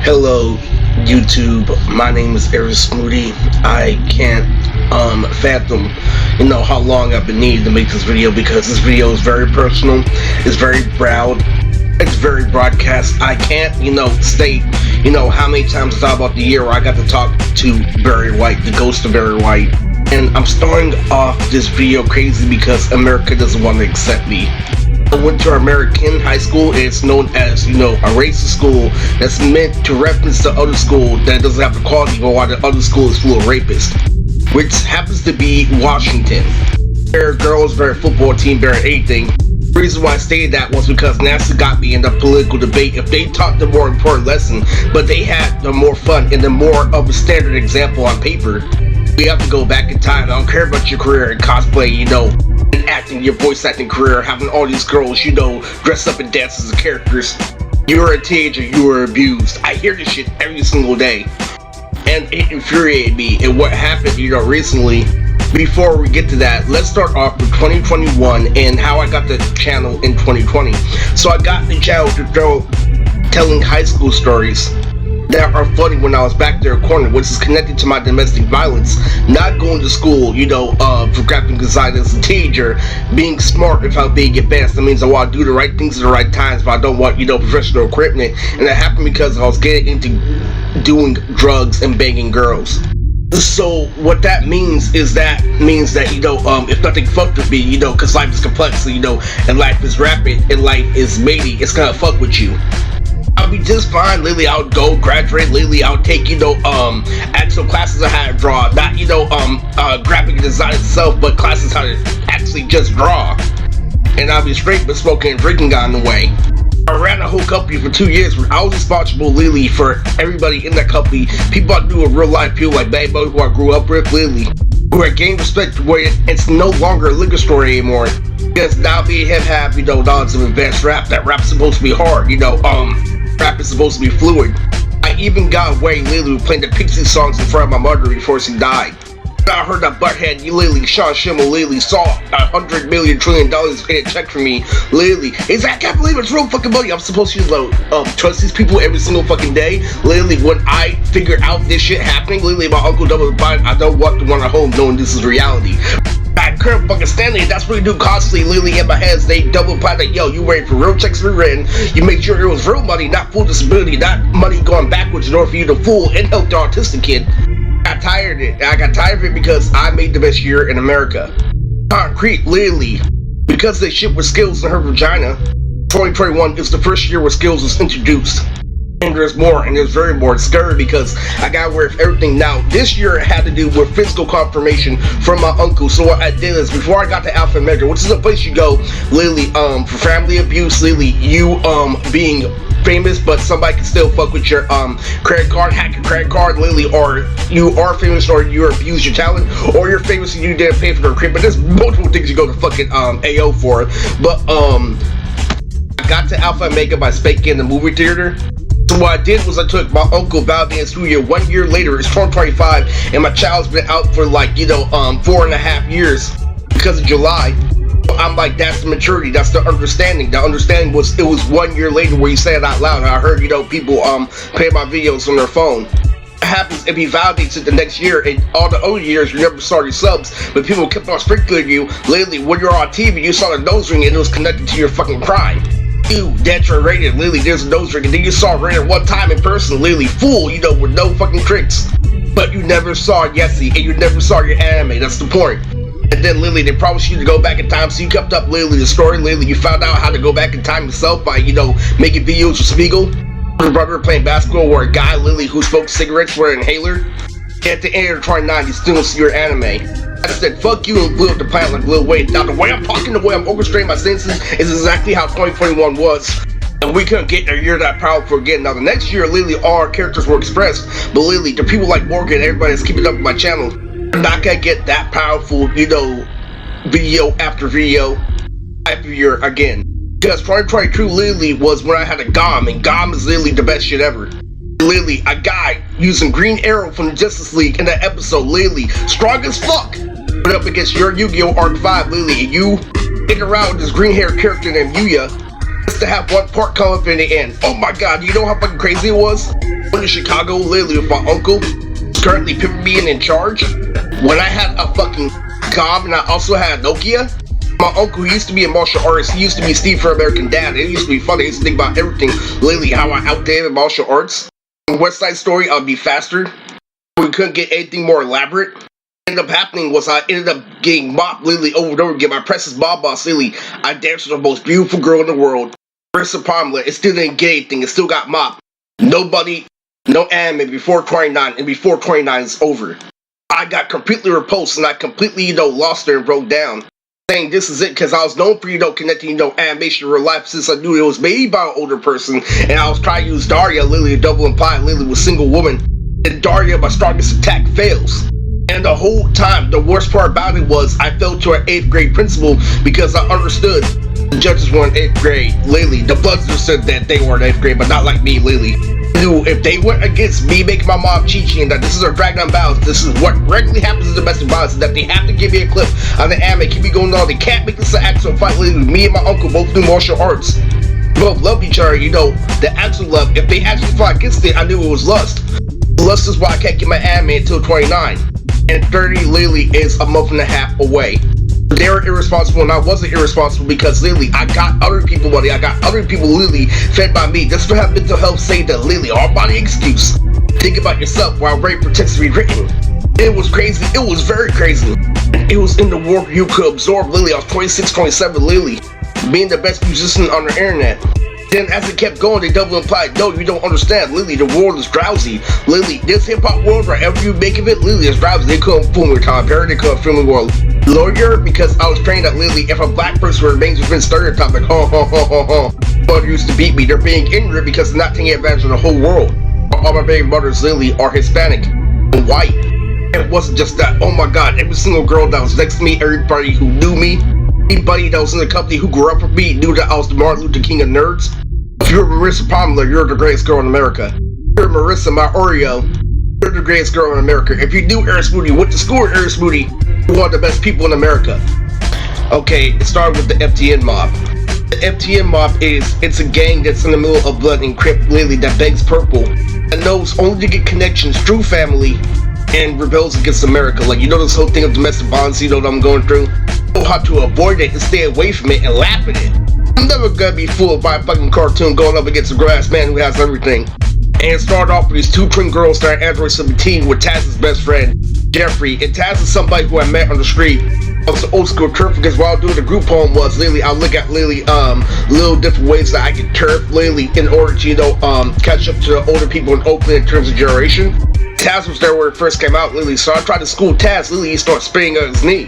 Hello, YouTube. My name is Eric Smoody. I can't fathom, how long I've been needing to make this video because this video is very personal. It's very proud. It's very broadcast. I can't, state, how many times I thought about the year where I got to talk to Barry White, the ghost of Barry White. And I'm starting off this video crazy because America doesn't want to accept me. I went to American high school. It's known as, a racist school that's meant to reference the other school that doesn't have the quality, but why the other school is full of rapists, which happens to be Washington. Their girls, their football team, their anything. The reason why I stated that was because NASA got me in the political debate. If they taught the more important lesson, but they had the more fun and the more of a standard example on paper, we have to go back in time. I don't care about your career in cosplay, and acting, your voice acting career, having all these girls, dress up and dance as characters. You were a teenager, you were abused. I hear this shit every single day, and it infuriated me. And what happened, recently. Before we get to that, let's start off with 2021 and how I got the channel in 2020. So I got the channel to telling high school stories that are funny when I was back there corner, which is connected to my domestic violence, not going to school, for graphic design as a teenager, being smart without being advanced. That means I want to do the right things at the right times, but I don't want, professional equipment. And that happened because I was getting into doing drugs and banging girls. So what that means is that if nothing fucked with me, because life is complex, and life is rapid, and life is matey, it's gonna fuck with you. I'll be just fine. Lately, I'll go graduate. Lately, I'll take, actual classes on how to draw. Not, graphic design itself, but classes how to actually just draw. And I'll be straight, but smoking and drinking got in the way. I ran a whole company for 2 years where I was responsible, literally, for everybody in that company. People I knew in real life, people like Bad Boy who I grew up with, literally, who I gained respect where it's no longer a liquor store anymore. Because now me and him have, knowledge of advanced rap. That rap's supposed to be hard, rap is supposed to be fluid. I even got away literally playing the Pixie songs in front of my mother before she died. I heard that butthead, Sean Schimmel literally saw $100 million trillion in a check from me, literally. He's like, I can't believe it's real fucking money. I'm supposed to trust these people every single fucking day. Literally, when I figure out this shit happening, literally my uncle double blind, I don't want to run at home knowing this is reality. I couldn't fucking stand it. That's what we do constantly. Literally in my heads, they double blind like, yo, you waiting for real checks to be written. You make sure it was real money, not full disability, not money going backwards in order for you to fool and help the autistic kid. I got tired of it because I made the best year in America. Concrete, literally, because they shit with skills in her vagina. 2021 is the first year where skills was introduced. And there's more, and there's very more. It's scary because I got aware of everything. Now, this year it had to do with physical confirmation from my uncle. So what I did is, before I got to Alpha Omega, which is a place you go, literally, for family abuse, literally, you, being famous, but somebody can still fuck with your credit card, hack your credit card, literally, or you are famous, or you abuse your talent, or you're famous and you didn't pay for their crib. But there's multiple things you go to fucking AO for. But I got to Alpha Omega by spanking the movie theater. So what I did was I took my uncle Valdez studio 1 year later. It's 2025, and my child's been out for like 4.5 years because of July. I'm like, that's the maturity, that's the understanding. The understanding was, it was 1 year later where you say it out loud, and I heard, people play my videos on their phone. What happens if he validates it the next year, and all the other years you never saw your subs, but people kept on sprinkling you. Literally, when you're on TV, you saw the nose ring and it was connected to your fucking crime. You, Detra rated, literally, there's a nose ring, and then you saw Rated one time in person, literally, full, with no fucking tricks. But you never saw Yessie, and you never saw your anime, that's the point. And then literally they promised you to go back in time, so you kept up literally the story. Literally you found out how to go back in time yourself by making videos with Spiegel. Your brother playing basketball, or a guy literally who smoked cigarettes with an inhaler. At the end of 2029 you still see your anime. I just said fuck you and blew up the planet like Lil Wayne. Now the way I'm talking, the way I'm orchestrating my senses is exactly how 2021 was. And we couldn't get a year that powerful again. Now the next year literally all our characters were expressed, but literally the people like Morgan and everybody that's keeping up with my channel, I'm not gonna get that powerful, video after video every year again. Because 2022 literally was when I had a GOM, and GOM is literally the best shit ever. Literally, a guy using Green Arrow from the Justice League in that episode, literally, strong as fuck, went up against your Yu-Gi-Oh! Arc 5, literally, and you stick around with this green hair character named Yuya, just to have one part come up in the end. Oh my god, you know how fucking crazy it was? When in Chicago lately with my uncle, currently pimping me and in charge. When I had a fucking Cobb and I also had a Nokia, my uncle, he used to be a martial artist. He used to be Steve for American Dad. It used to be funny. I used to think about everything lately, how I outdid in martial arts. In West Side Story, I'd be faster. We couldn't get anything more elaborate. What ended up happening was I ended up getting mopped lately over and over again. My precious Bob Boss lately. I danced with the most beautiful girl in the world. Marissa Palmer. It still didn't get anything. It still got mopped. Nobody, no anime before 29, and before 29 is over. I got completely repulsed and I completely, lost her and broke down. Saying this is it because I was known for, connecting, animation in real life since I knew it was made by an older person. And I was trying to use Daria, Lily, a double imply. Lily was single woman. And Daria, my strongest attack, fails. And the whole time, the worst part about it was I fell to an 8th grade principal because I understood the judges were in 8th grade. Lily, the Bloodsers said that they were in 8th grade, but not like me, Lily. Knew if they went against me making my mom Chi-Chi and that this is our drag down balance, this is what regularly happens in domestic violence, that they have to give me a clip on the anime, keep me going on, they can't make this an actual fight. Lily, me and my uncle both do martial arts. Both love each other, the actual love. If they actually fought against it, I knew it was lust. Lust is why I can't get my anime until 29. And 30 Lily is a month and a half away. They were irresponsible and I wasn't irresponsible because Lily, I got other people money, I got other people Lily fed by me. This would have mental health say that Lily, all body excuse. Think about yourself while rape protects to be written. It was crazy, it was very crazy. It was in the world you could absorb Lily. I was 26, 27 Lily, being the best musician on the internet. Then as it kept going, they double implied, no, you don't understand, Lily, the world is drowsy. Lily, this hip-hop world, wherever you make of it, Lily is drowsy. They couldn't fool me with Tom Perry, they couldn't fool me with lawyer, because I was trained that Lily, if a black person remains within stereotype, like, mother used to beat me, they're being ignorant because they're not taking advantage of the whole world. All my baby mothers, Lily, are Hispanic and white. It wasn't just that, oh my god, every single girl that was next to me, everybody who knew me, anybody that was in the company who grew up with me, knew that I was the Martin Luther King of nerds. If you're Marissa Palmer, you're the greatest girl in America. If you're Marissa, my Oreo, you're the greatest girl in America. If you knew Eris Moody, went to school with Eris Moody, you're one of the best people in America. Okay, it started with the FTN mob. The FTN mob it's a gang that's in the middle of Blood and Crip Lily that begs purple and knows only to get connections through family and rebels against America. Like, this whole thing of domestic violence, that I'm going through? Know how to avoid it and stay away from it and laugh at it. I'm never gonna be fooled by a fucking cartoon going up against a grass man who has everything. And it started off with these two twin girls that are Android 17 with Taz's best friend, Jeffrey. And Taz is somebody who I met on the street. I was an old school turf because while doing the group poem was Lily, I'll look at Lily, little different ways that I can turf Lily in order to, catch up to the older people in Oakland in terms of generation. Taz was there where it first came out, Lily, so I tried to school Taz. Lily started spitting on his knee.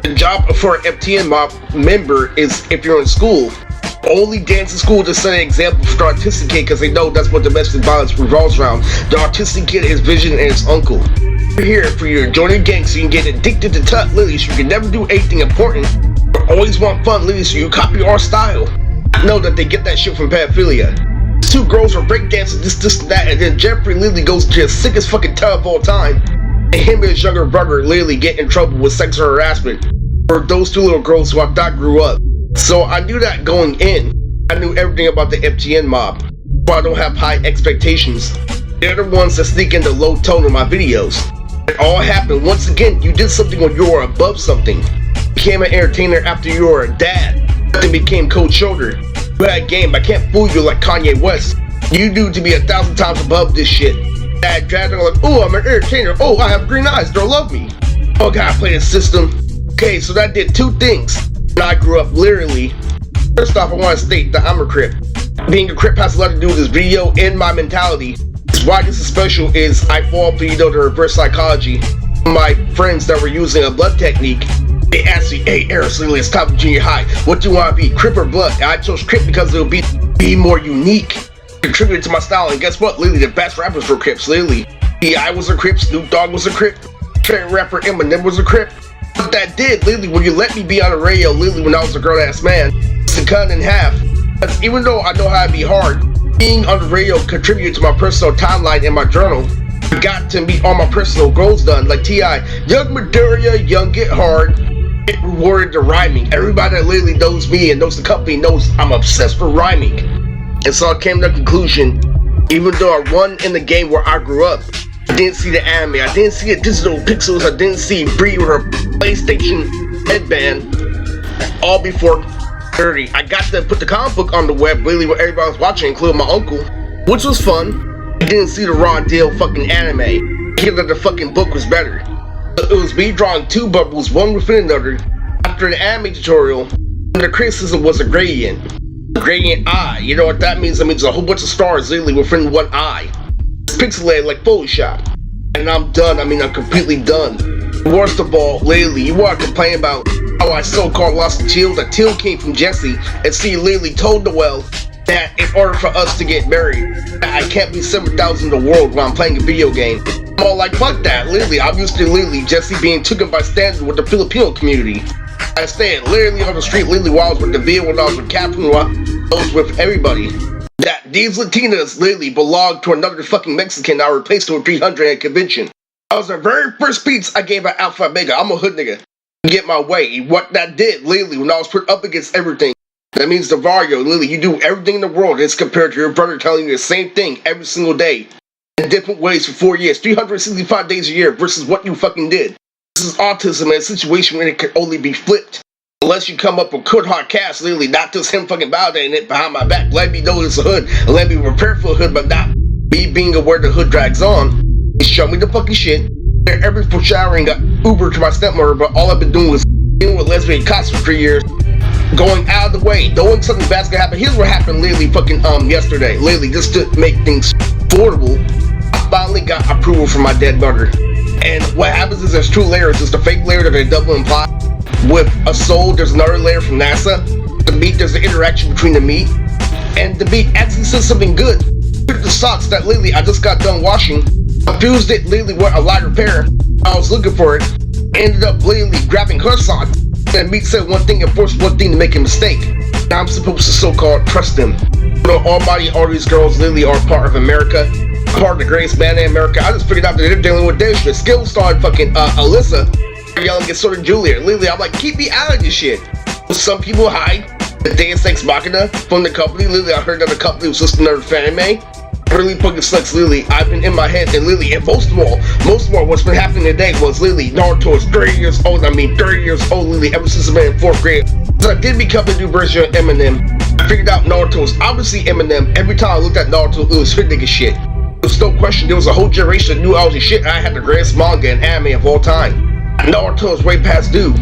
The job for an FTN mob member is, if you're in school, only dance in school to set an example for the autistic kid because they know that's what domestic violence revolves around. The autistic kid is Vision and his uncle. We're here for you to join a gang so you can get addicted to Tut, Lily, so you can never do anything important, but always want fun, Lily, so you copy our style. I know that they get that shit from pedophilia. Two girls are breakdancing, this, and that, and then Jeffrey Lily goes to the sickest fucking tub of all time. And him and his younger brother Lily get in trouble with sexual harassment for those two little girls who I thought grew up. So I knew that going in. I knew everything about the FTN mob, so I don't have high expectations. They're the ones that sneak into low tone in my videos. It all happened once again. You did something when you were above something. You became an entertainer after you were a dad. Then became Cold Shoulder. You had a game. I can't fool you like Kanye West. You need to be 1,000 times above this shit. Dad dragged on like, oh, I'm an entertainer. Oh, I have green eyes. They'll love me. Oh, God, I play a system. Okay, so that did two things. And I grew up literally. First off, I want to state that I'm a Crip. Being a Crip has a lot to do with this video and my mentality. Why this is special is I fall for, the reverse psychology. My friends that were using a blood technique, they asked me, hey, Eris, Lily, it's top of junior high. What do you want to be, Crip or Blood? And I chose Crip because it'll be more unique. Contributed to my style, and guess what, Lily, the best rappers were Crips, Lily. T.I. was a Crip, Snoop Dogg was a Crip, favorite rapper Eminem was a Crip. What that did, Lily, when you let me be on the radio, Lily, when I was a girl-ass man, it's a cut in half. Because even though I know how to be hard, being on the radio contributed to my personal timeline and my journal. I got to meet all my personal goals done, like T.I. Young Maduria, Young Get Hard. It rewarded the rhyming. Everybody that Lily knows me and knows the company knows I'm obsessed with rhyming. And so I came to the conclusion, Even though I won in the game where I grew up, I didn't see the anime, I didn't see the digital pixels, I didn't see Brie with her PlayStation headband, all before 30. I got to put the comic book on the web, really, where everybody was watching, including my uncle, which was fun. I didn't see the raw deal fucking anime. I hear that the fucking book was better. It was me drawing two bubbles, one within another, after the anime tutorial, and the criticism was a gradient. Gradient eye, you know what that means? That means a whole bunch of stars literally within one eye. It's pixelated like Photoshop. And I'm done, I'm completely done. Worst of all, lately, you want to complain about how I so-called lost the teal. The teal came from Jesse, and she literally told Noel that in order for us to get married, I can't be 7,000 in the world when I'm playing a video game. I'm all like, fuck that, literally, I'm used to literally Jesse being taken by standards with the Filipino community. I stand literally on the street, literally while I was with the Ville, when I was with Captain, while I was with everybody. That these Latinas literally belonged to another fucking Mexican I replaced with 300 at convention. That was the very first speech I gave at Alpha Omega. I'm a hood nigga. Get my way. What that did, literally, when I was put up against everything, that means the Vario, literally, you do everything in the world as compared to your brother telling you the same thing every single day. In different ways for 4 years, 365 days a year versus what you fucking did. This is autism in a situation where it can only be flipped. Unless you come up with good hard cast, literally, not just him fucking validating it behind my back. Let me know it's a hood, and let me prepare for a hood, but not me being aware the hood drags on. He showed me the fucking shit. Every foreshadowing got Uber to my stepmother, but all I've been doing was dealing with lesbian cops for 3 years. Going out of the way, knowing something bad's gonna happen. Here's what happened literally fucking yesterday. Literally, just to make things affordable, I finally got approval from my dead mother. And what happens is there's two layers. There's the fake layer that they double imply. With a soul, there's another layer from NASA. The meat, there's the interaction between the meat. And the meat actually says something good. The socks that literally I just got done washing. I fused it literally with a light repair. I was looking for it. Ended up literally grabbing her sock. And meat said one thing and forced one thing to make a mistake. Now I'm supposed to so-called trust them. You know, almighty, all these girls literally are part of America. Part of the greatest man in America. I just figured out that they're dealing with their shit. Skill started fucking Alyssa yelling at sort of Julia. Literally, I'm like, keep me out of this shit. Some people hide the Deus Ex Machina from the company. Literally, I heard that the company was just another fan anime. Really fucking sucks, literally. I've been in my head, and literally, and most of all, what's been happening today was literally Naruto is 30 years old. 30 years old, literally, ever since I've been in 4th grade. So I did become a new version of Eminem. I figured out Naruto was obviously Eminem. Every time I looked at Naruto, it was hood nigga shit. There was no question, there was a whole generation that knew I was a shit, and I had the greatest manga and anime of all time. Naruto is way past due.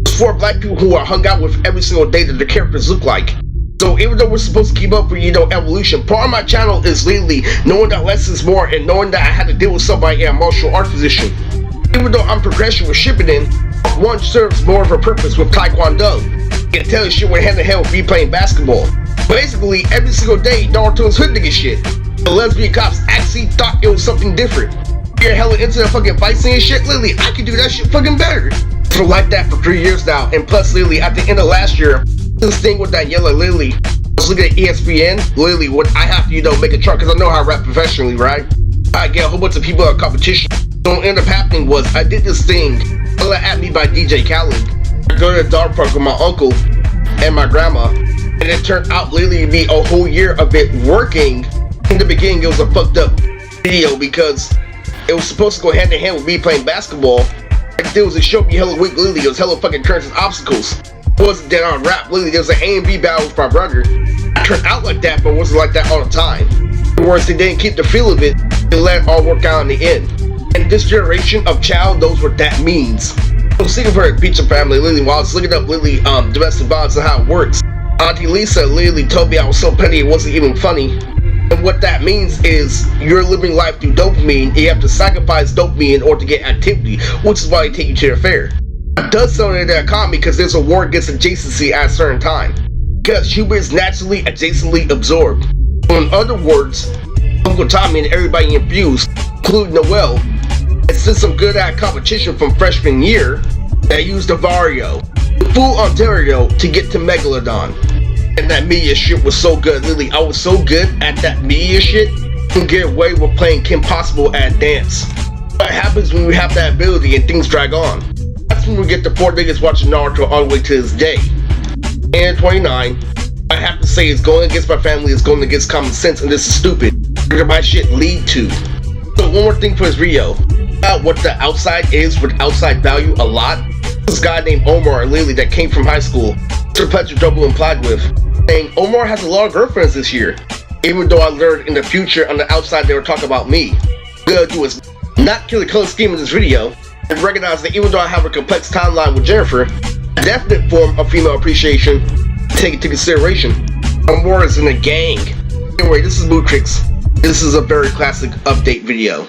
There's 4 black people who I hung out with every single day that the characters look like. So even though we're supposed to keep up with, evolution, part of my channel is literally knowing that less is more and knowing that I had to deal with somebody in a martial art position. Even though I'm progression with Shippuden, one serves more of a purpose with Taekwondo. You can tell you shit went hand in hand with me playing basketball. Basically, every single day, Naruto's hood nigga shit. The lesbian cops actually thought it was something different. You're hella into the fucking fight scene and shit, literally, I can do that shit fucking better. So like that for 3 years now, and plus literally at the end of last year, this thing with that yellow lily, I was looking at ESPN, literally what I have to, make a chart, because I know how to rap professionally, right? I get a whole bunch of people at competition. So what ended up happening was, I did this thing, at me by DJ Khaled. I go to the dog park with my uncle and my grandma, and it turned out literally to be a whole year of it working. In the beginning, it was a fucked up video, because it was supposed to go hand in hand with me playing basketball. Like, there was a show me hella weak, literally, it was hella fucking turns and obstacles. It wasn't dead on rap, literally, there was an A and B battle with my brother. It turned out like that, but it wasn't like that all the time. In other words, they didn't keep the feel of it, they let it all work out in the end. And this generation of child knows what that means. I was thinking for a pizza family, literally, while I was looking up literally domestic violence and how it works. Auntie Lisa literally told me I was so petty it wasn't even funny. And what that means is you're living life through dopamine, and you have to sacrifice dopamine in order to get activity, which is why they take you to the fair. It does something in the economy because there's a war against adjacency at a certain time. Because humans naturally adjacently absorb. In other words, Uncle Tommy and everybody infused, including Noel, and since I'm good at competition from freshman year, I used the Vario, full Ontario, to get to Megalodon. And that media shit was so good, literally, I was so good at that media shit, I can get away with playing Kim Possible at dance. What happens when we have that ability and things drag on? That's when we get the 4 niggas watching Naruto all the way to this day. And 29, I have to say, it's going against my family, it's going against common sense, and this is stupid. Where did my shit lead to? So one more thing for this video. What the outside is with outside value a lot. This guy named Omar Lily that came from high school. Mr. Pledger Double implied with saying Omar has a lot of girlfriends this year. Even though I learned in the future on the outside they were talking about me. What I'm gonna do is not kill the color scheme in this video and recognize that even though I have a complex timeline with Jennifer, a definite form of female appreciation, take it into consideration. Omar is in a gang. Anyway, this is Mootrix. This is a very classic update video.